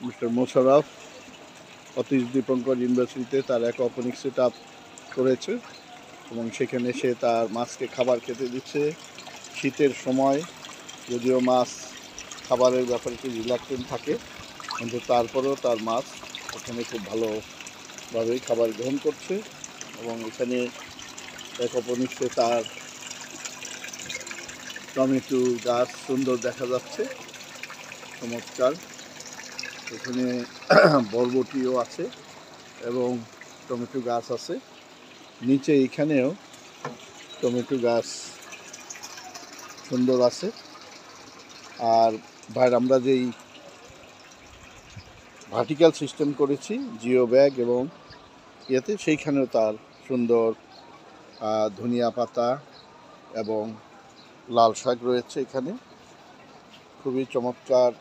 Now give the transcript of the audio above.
Mister Mosharraf Atish Dipankar ইউনিভার্সিটিতে তার অ্যাকোপনিক set up করেছে এবং সেখানে সে তার মাছকে খাবার খেতে দিচ্ছে। শীতের সময় যদিও মাছ খাবারের ব্যাপারে একটু রিল্যাক্টেন্ট থাকে, কিন্তু তারপরেও তার মাছ এখানে খুব ভালোভাবেই খাবার গ্রহণ করছে। এবং এখানে অ্যাকোপনিক্সে তার টমেটো গাছ সুন্দর দেখা যাচ্ছে, চমৎকার। এখানে বরবটিও আছে এবং টমেটো গাছ আছে। নিচে এখানেও টমেটো গাছ সুন্দর আছে। আর বাইরে আমরা যেই ভার্টিক্যাল সিস্টেম করেছি জিও ব্যাগ এবং ইয়েতে, সেইখানেও তার সুন্দর ধনিয়া পাতা এবং লাল শাক রয়েছে। এখানে খুবই চমৎকার